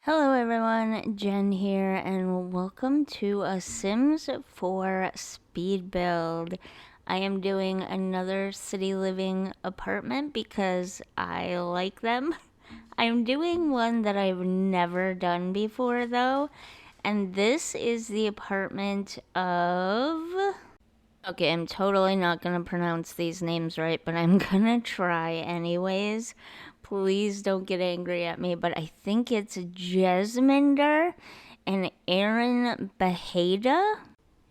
Hello everyone, Jen here, and welcome to a Sims 4 speed build. I am doing another city living apartment because I like them. I'm doing one that I've never done before though, and this is the apartment of... Okay, I'm totally not gonna pronounce these names right, but I'm gonna try anyways. Please don't get angry at me, but I think it's JSimLady and Aaron Beheda.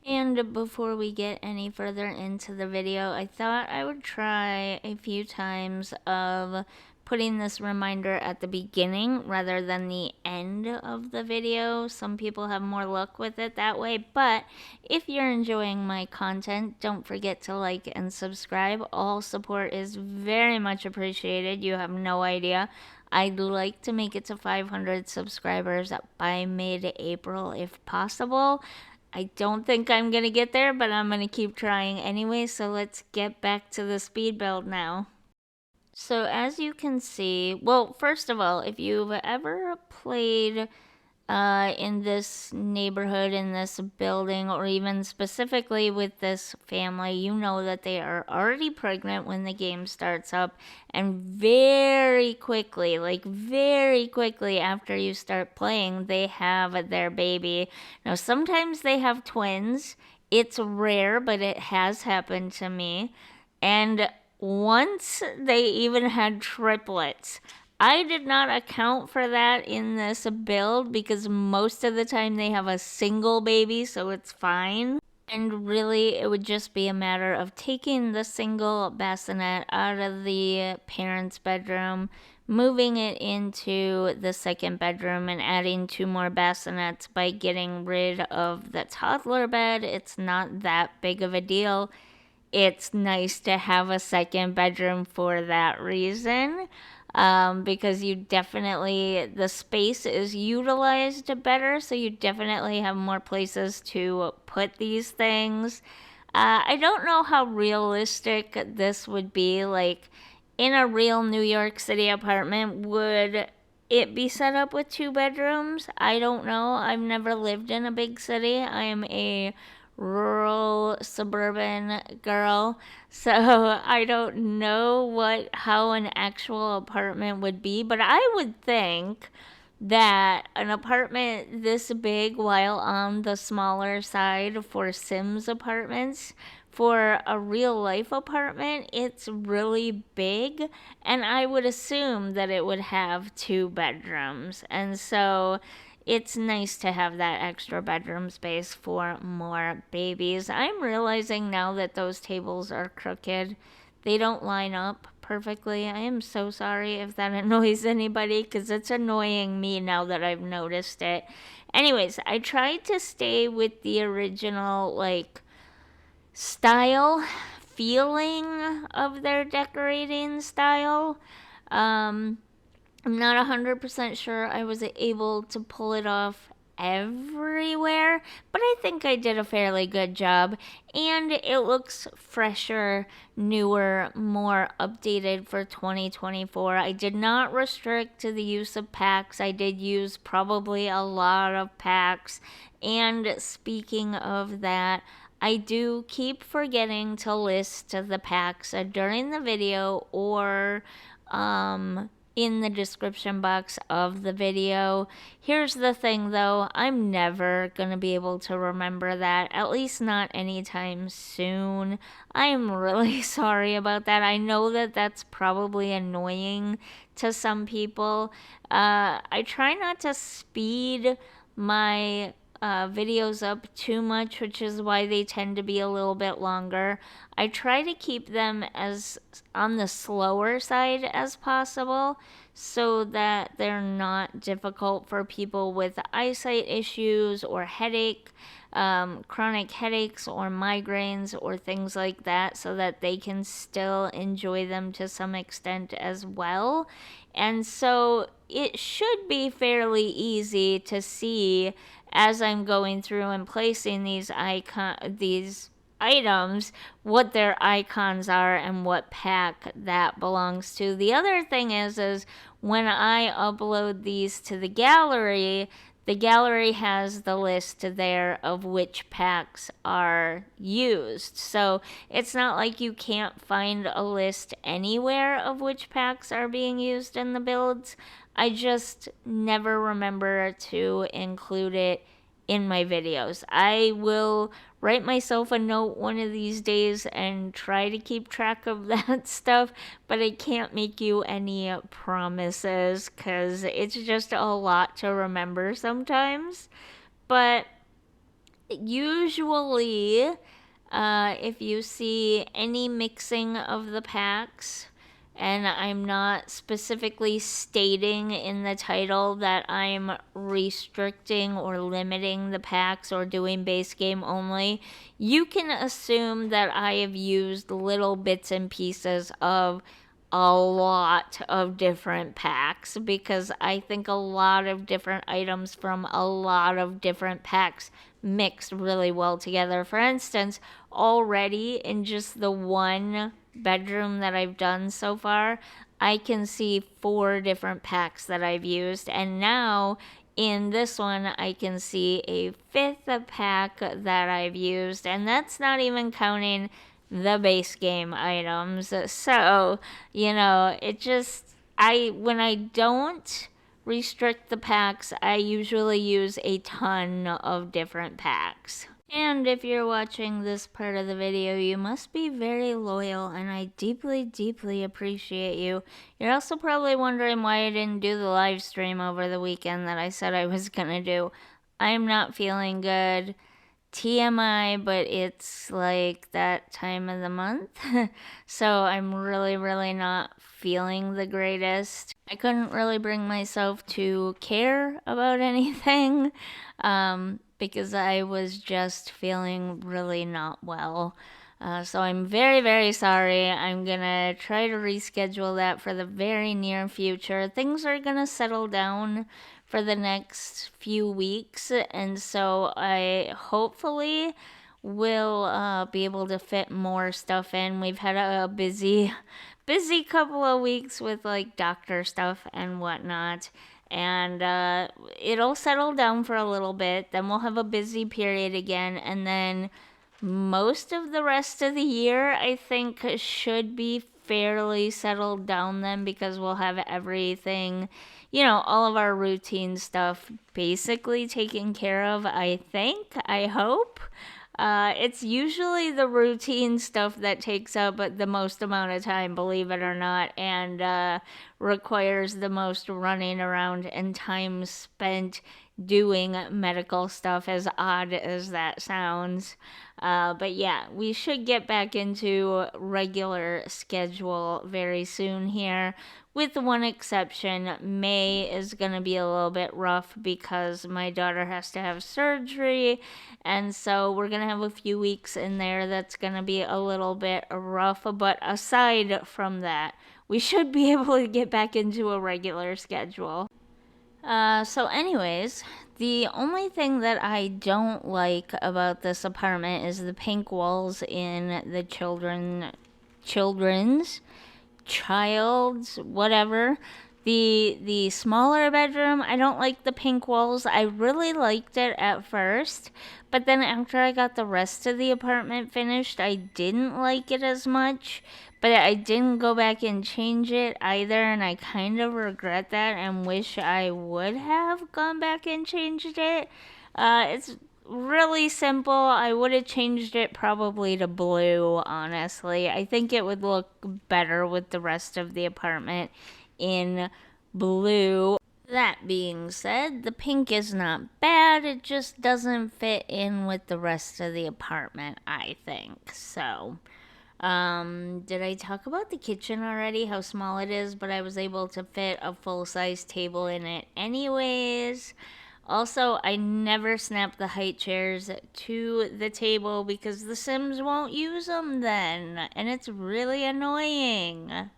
And before we get any further into the video, I thought I would try a few times of putting this reminder at the beginning rather than the end of the video. Some people have more luck with it that way, but if you're enjoying my content, don't forget to like and subscribe. All support is very much appreciated. You have no idea. I'd like to make it to 500 subscribers by mid-April if possible. I don't think I'm going to get there, but I'm going to keep trying anyway, so let's get back to the speed build now. So as you can see, well, first of all, if you've ever played in this neighborhood, in this building, or even specifically with this family, you know that they are already pregnant when the game starts up, and very quickly, like very quickly after you start playing, they have their baby. Now, sometimes they have twins. It's rare, but it has happened to me. And once they even had triplets. I did not account for that in this build because most of the time they have a single baby, so it's fine. And really, it would just be a matter of taking the single bassinet out of the parents' bedroom, moving it into the second bedroom, and adding 2 more bassinets by getting rid of the toddler bed. It's not that big of a deal. It's nice to have a second bedroom for that reason. Because you definitely, the space is utilized better, so you definitely have more places to put these things. I don't know how realistic this would be. Like, in a real New York City apartment, would it be set up with 2 bedrooms? I don't know. I've never lived in a big city. I am a rural suburban girl, so I don't know how an actual apartment would be, but I would think that an apartment this big, while on the smaller side for Sims apartments, for a real life apartment, it's really big, and I would assume that it would have 2 bedrooms. And so it's nice to have that extra bedroom space for more babies. I'm realizing now that those tables are crooked. They don't line up perfectly. I am so sorry if that annoys anybody because it's annoying me now that I've noticed it. Anyways, I tried to stay with the original, like, style, feeling of their decorating style. I'm not 100% sure I was able to pull it off everywhere, but I think I did a fairly good job, and it looks fresher, newer, more updated for 2024. I did not restrict to the use of packs. I did use probably a lot of packs, and speaking of that, I do keep forgetting to list the packs during the video or in the description box of the video. Here's the thing though, I'm never gonna be able to remember that, at least not anytime soon. I am really sorry about that. I know that that's probably annoying to some people. I try not to speed my videos up too much, which is why they tend to be a little bit longer. I try to keep them as on the slower side as possible so that they're not difficult for people with eyesight issues or chronic headaches or migraines or things like that, so that they can still enjoy them to some extent as well. And so it should be fairly easy to see as I'm going through and placing these items, what their icons are and what pack that belongs to. The other thing is when I upload these to the gallery has the list there of which packs are used. So it's not like you can't find a list anywhere of which packs are being used in the builds. I just never remember to include it in my videos. I will write myself a note one of these days and try to keep track of that stuff, but I can't make you any promises because it's just a lot to remember sometimes. But usually, if you see any mixing of the packs, and I'm not specifically stating in the title that I'm restricting or limiting the packs or doing base game only, you can assume that I have used little bits and pieces of a lot of different packs because I think a lot of different items from a lot of different packs mixed really well together. For instance, already in just the one bedroom that I've done so far, I can see 4 different packs that I've used, and now in this one I can see a 5th pack that I've used, and that's not even counting the base game items. So, it just when I don't restrict the packs, I usually use a ton of different packs. And if you're watching this part of the video, you must be very loyal, and I deeply, deeply appreciate you. You're also probably wondering why I didn't do the live stream over the weekend that I said I was gonna do. I'm not feeling good. TMI, but it's like that time of the month. So I'm really, really not feeling the greatest. I couldn't really bring myself to care about anything because I was just feeling really not well. So I'm very, very sorry. I'm gonna try to reschedule that for the very near future. Things are gonna settle down for the next few weeks, and so I hopefully will be able to fit more stuff in. We've had a busy couple of weeks with like doctor stuff and whatnot, and it'll settle down for a little bit. Then we'll have a busy period again, and then most of the rest of the year I think should be fairly settled down then, because we'll have everything, all of our routine stuff basically taken care of, I think, I hope. It's usually the routine stuff that takes up the most amount of time, believe it or not, and requires the most running around and time spent doing medical stuff, as odd as that sounds. But yeah, we should get back into regular schedule very soon here. With one exception, May is going to be a little bit rough because my daughter has to have surgery, and so we're going to have a few weeks in there that's going to be a little bit rough. But aside from that, we should be able to get back into a regular schedule. So anyways, the only thing that I don't like about this apartment is the pink walls in the children's child's whatever. The smaller bedroom, I don't like the pink walls. I really liked it at first, but then after I got the rest of the apartment finished, I didn't like it as much. But I didn't go back and change it either, and I kind of regret that and wish I would have gone back and changed it. It's really simple. I would have changed it probably to blue, honestly. I think it would look better with the rest of the apartment in blue. That being said, the pink is not bad. It just doesn't fit in with the rest of the apartment, I think. So, did I talk about the kitchen already? How small it is, but I was able to fit a full-size table in it anyways. Also, I never snap the height chairs to the table because the Sims won't use them then, and it's really annoying.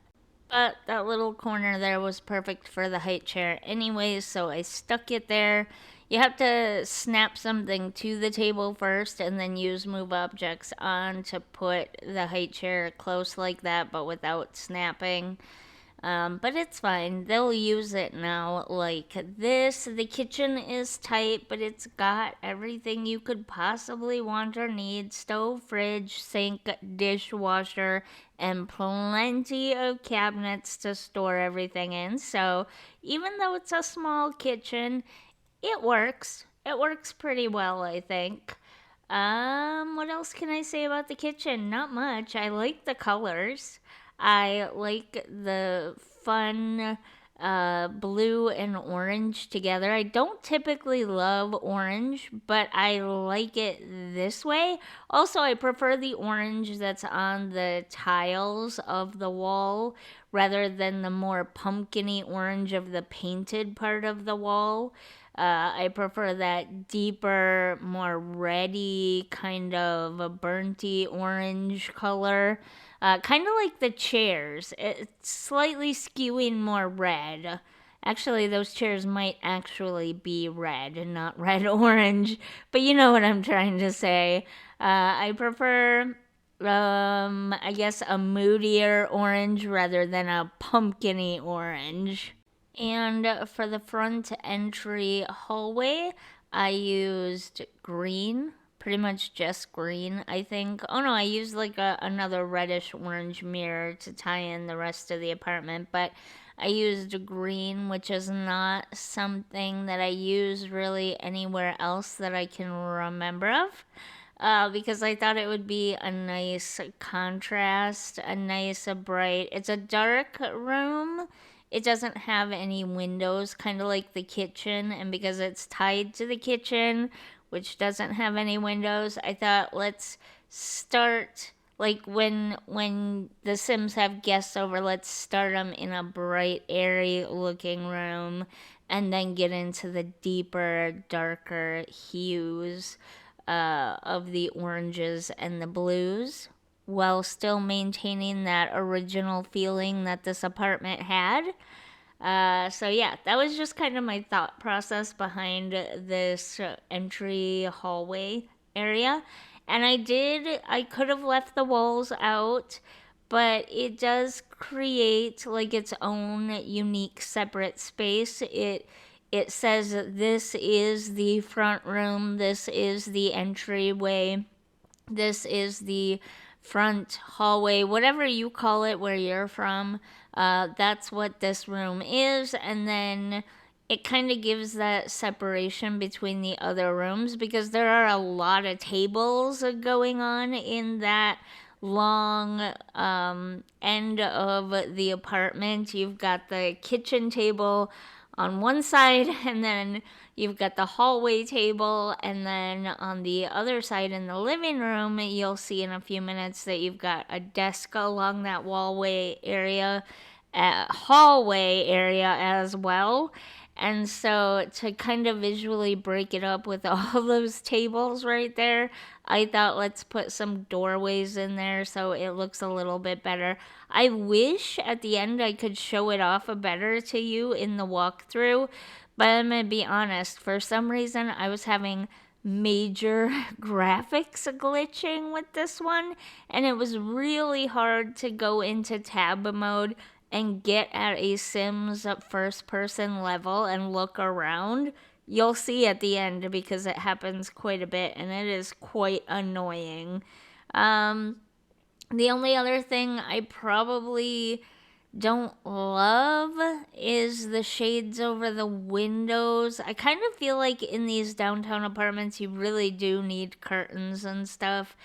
But that little corner there was perfect for the height chair anyways, so I stuck it there. You have to snap something to the table first and then use move objects on to put the height chair close like that, but without snapping. But it's fine. They'll use it now. Like this, the kitchen is tight, but it's got everything you could possibly want or need: stove, fridge, sink, dishwasher, and plenty of cabinets to store everything in. So even though it's a small kitchen, it works. It works pretty well, I think. What else can I say about the kitchen? Not much. I like the colors. I like the fun blue and orange together. I don't typically love orange, but I like it this way. Also, I prefer the orange that's on the tiles of the wall rather than the more pumpkiny orange of the painted part of the wall. I prefer that deeper, more reddy, kind of a burnty orange color. Kind of like the chairs. It's slightly skewing more red. Actually, those chairs might actually be red and not red orange, but you know what I'm trying to say. I prefer, I guess, a moodier orange rather than a pumpkiny orange. And for the front entry hallway, I used green, pretty much just green, I think. Oh no, I used like another reddish orange mirror to tie in the rest of the apartment, but I used green, which is not something that I use really anywhere else that I can remember of. Because I thought it would be a nice contrast, a nice, a bright. It's a dark room. It doesn't have any windows, kind of like the kitchen, and because it's tied to the kitchen, which doesn't have any windows, I thought let's start like when the Sims have guests over, let's start them in a bright, airy looking room, and then get into the deeper, darker hues of the oranges and the blues, while still maintaining that original feeling that this apartment had. So yeah, that was just kind of my thought process behind this entry hallway area. And I could have left the walls out, but it does create like its own unique separate space. It says this is the front room, this is the entryway, this is the front hallway, whatever you call it where you're from. That's what this room is. And then it kind of gives that separation between the other rooms because there are a lot of tables going on in that long end of the apartment. You've got the kitchen table on one side, and then you've got the hallway table, and then on the other side in the living room, you'll see in a few minutes that you've got a desk along that hallway area as well. And so to kind of visually break it up with all those tables right there, I thought let's put some doorways in there so it looks a little bit better. I wish at the end I could show it off better to you in the walkthrough, but I'm gonna be honest, for some reason I was having major graphics glitching with this one, and it was really hard to go into tab mode and get at a Sims first person level and look around. You'll see at the end because it happens quite a bit and it is quite annoying. Um, the only other thing I probably don't love is the shades over the windows. I kind of feel like in these downtown apartments, you really do need curtains and stuff.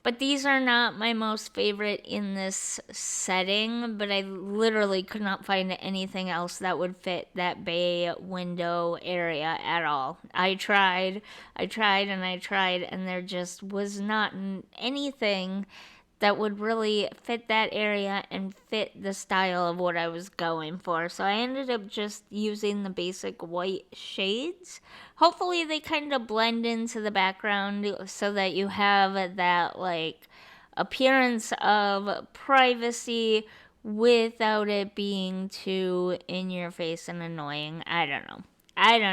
But these are not my most favorite in this setting, but I literally could not find anything else that would fit that bay window area at all. I tried, and there just was not anything that would really fit that area and fit the style of what I was going for. So I ended up just using the basic white shades. Hopefully they kind of blend into the background so that you have that like appearance of privacy without it being too in your face and annoying. I don't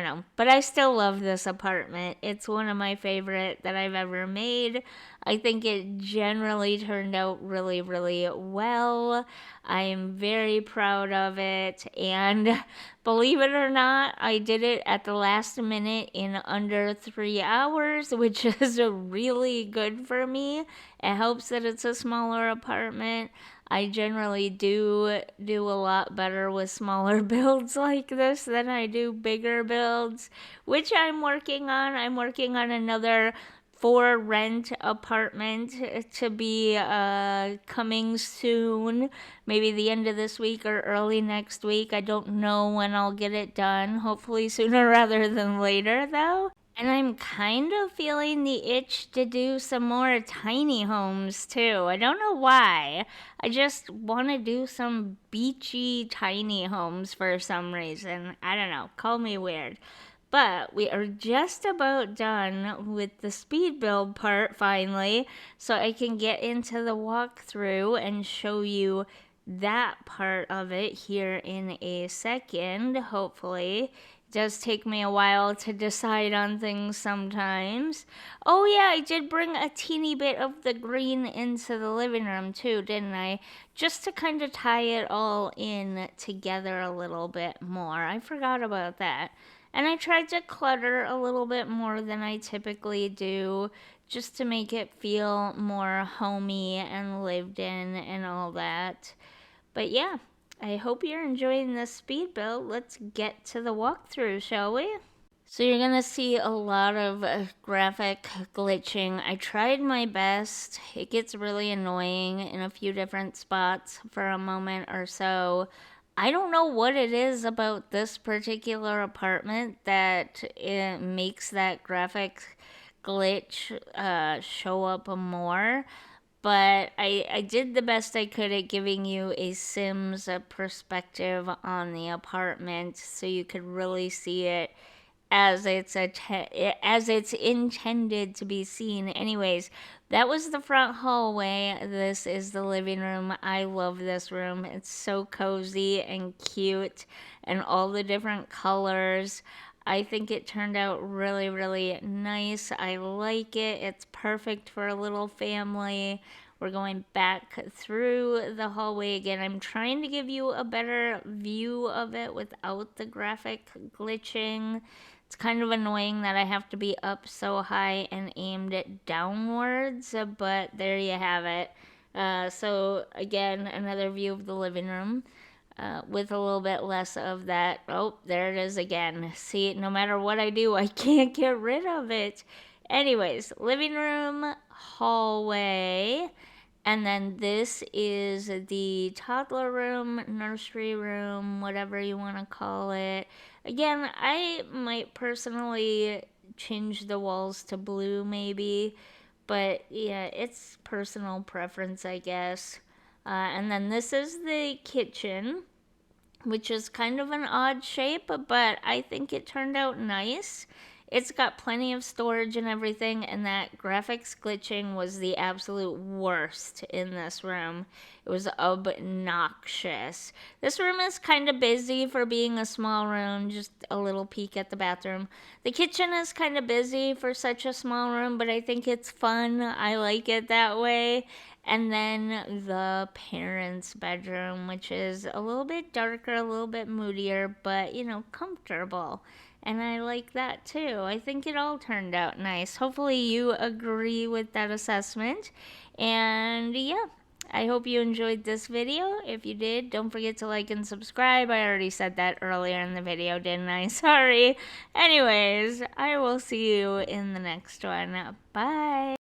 know. But I still love this apartment. It's one of my favorite that I've ever made. I think it generally turned out really, really well. I am very proud of it. And believe it or not, I did it at the last minute in under 3 hours, which is really good for me. It helps that it's a smaller apartment. I generally do a lot better with smaller builds like this than I do bigger builds, which I'm working on. I'm working on another for rent apartment to be coming soon, maybe the end of this week or early next week. I don't know when I'll get it done. Hopefully sooner rather than later, though. And I'm kind of feeling the itch to do some more tiny homes too. I don't know why. I just want to do some beachy tiny homes for some reason. I don't know. Call me weird. But we are just about done with the speed build part finally, so I can get into the walkthrough and show you that part of it here in a second, hopefully. It does take me a while to decide on things sometimes. Oh, yeah, I did bring a teeny bit of the green into the living room too, didn't I? Just to kind of tie it all in together a little bit more. I forgot about that. And I tried to clutter a little bit more than I typically do, just to make it feel more homey and lived in and all that. But yeah, I hope you're enjoying this speed build. Let's get to the walkthrough, shall we? So you're gonna see a lot of graphic glitching. I tried my best. It gets really annoying in a few different spots for a moment or so. I don't know what it is about this particular apartment that it makes that graphic glitch show up more. But I did the best I could at giving you a Sims perspective on the apartment so you could really see it as it's intended to be seen. Anyways, that was the front hallway. This is the living room. I love this room. It's so cozy and cute and all the different colors. I think it turned out really, really nice. I like it. It's perfect for a little family. We're going back through the hallway again. I'm trying to give you a better view of it without the graphic glitching. It's kind of annoying that I have to be up so high and aimed it downwards, but there you have it. So again, another view of the living room. With a little bit less of that. Oh, there it is again. See, no matter what I do, I can't get rid of it. Anyways, living room, hallway, and then this is the toddler room, nursery room, whatever you want to call it. Again, I might personally change the walls to blue maybe, but yeah, it's personal preference, I guess. And then this is the kitchen, which is kind of an odd shape, but I think it turned out nice. It's got plenty of storage and everything, and that graphics glitching was the absolute worst in this room. It was obnoxious. This room is kind of busy for being a small room, just a little peek at the bathroom. The kitchen is kind of busy for such a small room, but I think it's fun. I like it that way. And then the parents' bedroom, which is a little bit darker, a little bit moodier, but comfortable. And I like that too. I think it all turned out nice. Hopefully, you agree with that assessment. And yeah, I hope you enjoyed this video. If you did, don't forget to like and subscribe. I already said that earlier in the video, didn't I? Sorry. Anyways, I will see you in the next one. Bye.